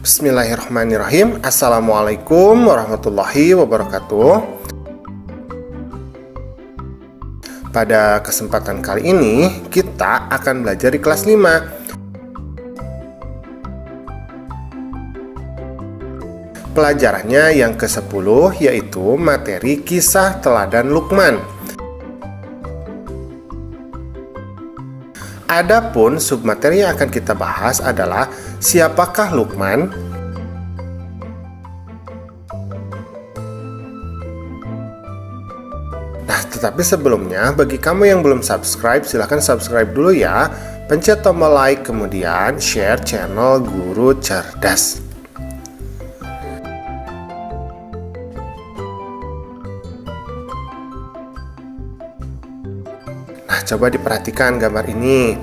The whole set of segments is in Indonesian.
Bismillahirrahmanirrahim. Assalamualaikum warahmatullahi wabarakatuh. Pada kesempatan kali ini kita akan belajar di kelas 5. Pelajarannya yang ke-10 yaitu materi kisah teladan Luqman. Adapun submateri yang akan kita bahas adalah siapakah Luqman? Nah, tetapi sebelumnya bagi kamu yang belum subscribe, silahkan subscribe dulu ya. Pencet tombol like, kemudian share channel Guru Cerdas. Nah, coba diperhatikan gambar ini.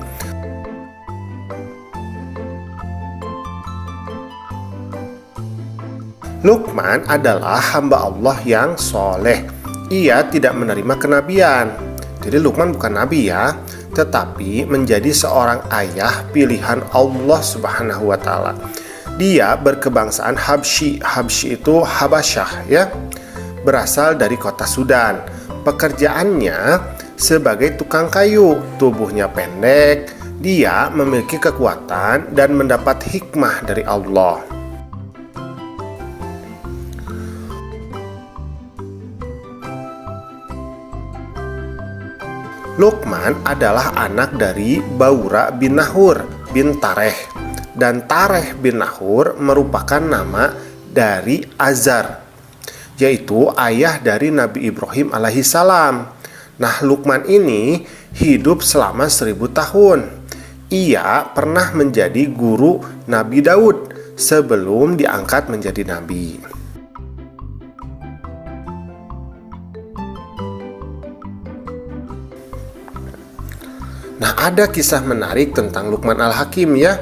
Luqman adalah hamba Allah yang soleh. Ia tidak menerima kenabian. Jadi Luqman bukan nabi ya, tetapi menjadi seorang ayah pilihan Allah Subhanahu wa Ta'ala. Dia berkebangsaan Habsyi. Habsyi itu Habasyah ya. Berasal dari kota Sudan. Pekerjaannya sebagai tukang kayu, tubuhnya pendek, dia memiliki kekuatan dan mendapat hikmah dari Allah. Luqman adalah anak dari Baura bin Nahur bin Tareh, dan Tareh bin Nahur merupakan nama dari Azar, yaitu ayah dari Nabi Ibrahim alaihissalam. Nah, Luqman ini hidup selama 1000 tahun. Ia pernah menjadi guru Nabi Daud sebelum diangkat menjadi nabi. Nah, ada kisah menarik tentang Luqman Al-Hakim ya.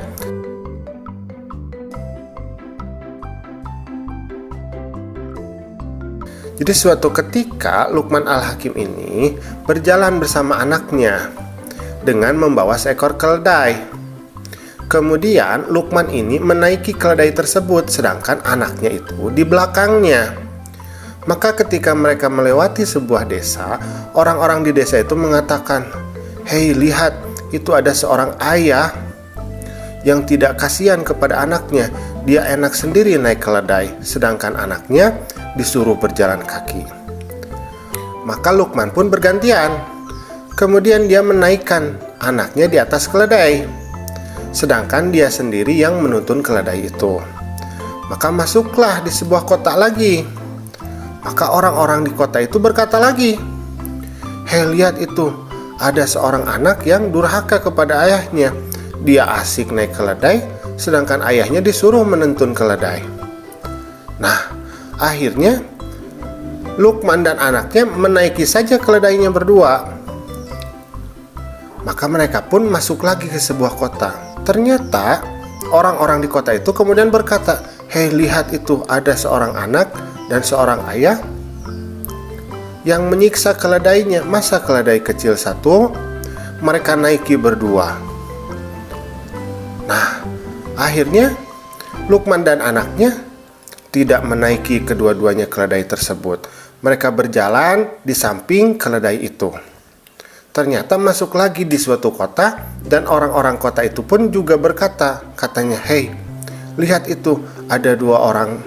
Jadi suatu ketika Luqman Al-Hakim ini berjalan bersama anaknya dengan membawa seekor keledai. Kemudian Luqman ini menaiki keledai tersebut sedangkan anaknya itu di belakangnya. Maka ketika mereka melewati sebuah desa, orang-orang di desa itu mengatakan, "Hei, lihat, itu ada seorang ayah yang tidak kasihan kepada anaknya. Dia enak sendiri naik keledai, sedangkan anaknya disuruh berjalan kaki." Maka Luqman pun bergantian. Kemudian dia menaikkan anaknya di atas keledai, sedangkan dia sendiri yang menuntun keledai itu. Maka masuklah di sebuah kota lagi. Maka orang-orang di kota itu berkata lagi, "Hei, lihat itu, ada seorang anak yang durhaka kepada ayahnya. Dia asik naik keledai, sedangkan ayahnya disuruh menuntun keledai." Nah, akhirnya Luqman dan anaknya menaiki saja keledainya berdua. Maka mereka pun masuk lagi ke sebuah kota. Ternyata orang-orang di kota itu kemudian berkata, "Hei, lihat itu, ada seorang anak dan seorang ayah yang menyiksa keledainya. Masa keledai kecil satu mereka naiki berdua?" Nah, akhirnya Luqman dan anaknya tidak menaiki kedua-duanya keledai tersebut. Mereka berjalan di samping keledai itu. Ternyata masuk lagi di suatu kota, dan orang-orang kota itu pun juga berkata, katanya, "Hei, lihat itu, ada dua orang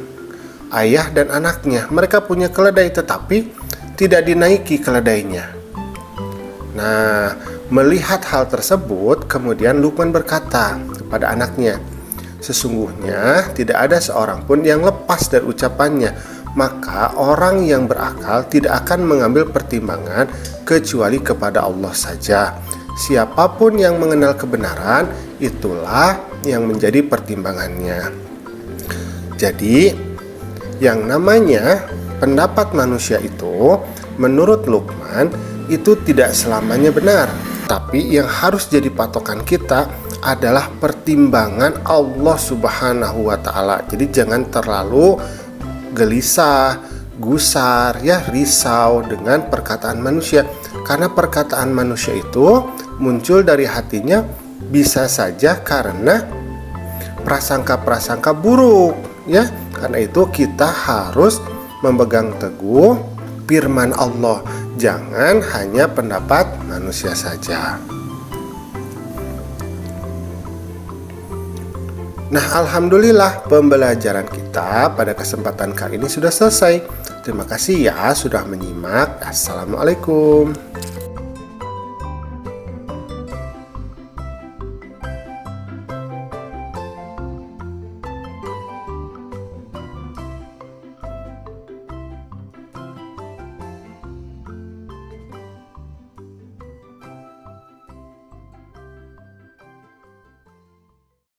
ayah dan anaknya. Mereka punya keledai tetapi tidak dinaiki keledainya." Nah, melihat hal tersebut, kemudian Luqman berkata kepada anaknya, "Sesungguhnya tidak ada seorang pun yang lepas dari ucapannya. Maka orang yang berakal tidak akan mengambil pertimbangan kecuali kepada Allah saja. Siapapun yang mengenal kebenaran, itulah yang menjadi pertimbangannya." Jadi, yang namanya pendapat manusia itu, menurut Luqman, itu tidak selamanya benar. Tapi yang harus jadi patokan kita adalah pertimbangan Allah Subhanahu wa Ta'ala. Jadi jangan terlalu gelisah, gusar, ya, risau dengan perkataan manusia. Karena perkataan manusia itu muncul dari hatinya bisa saja karena prasangka-prasangka buruk, ya. Karena itu kita harus memegang teguh firman Allah, jangan hanya pendapat manusia saja. Nah, alhamdulillah pembelajaran kita pada kesempatan kali ini sudah selesai. Terima kasih ya sudah menyimak. Assalamualaikum.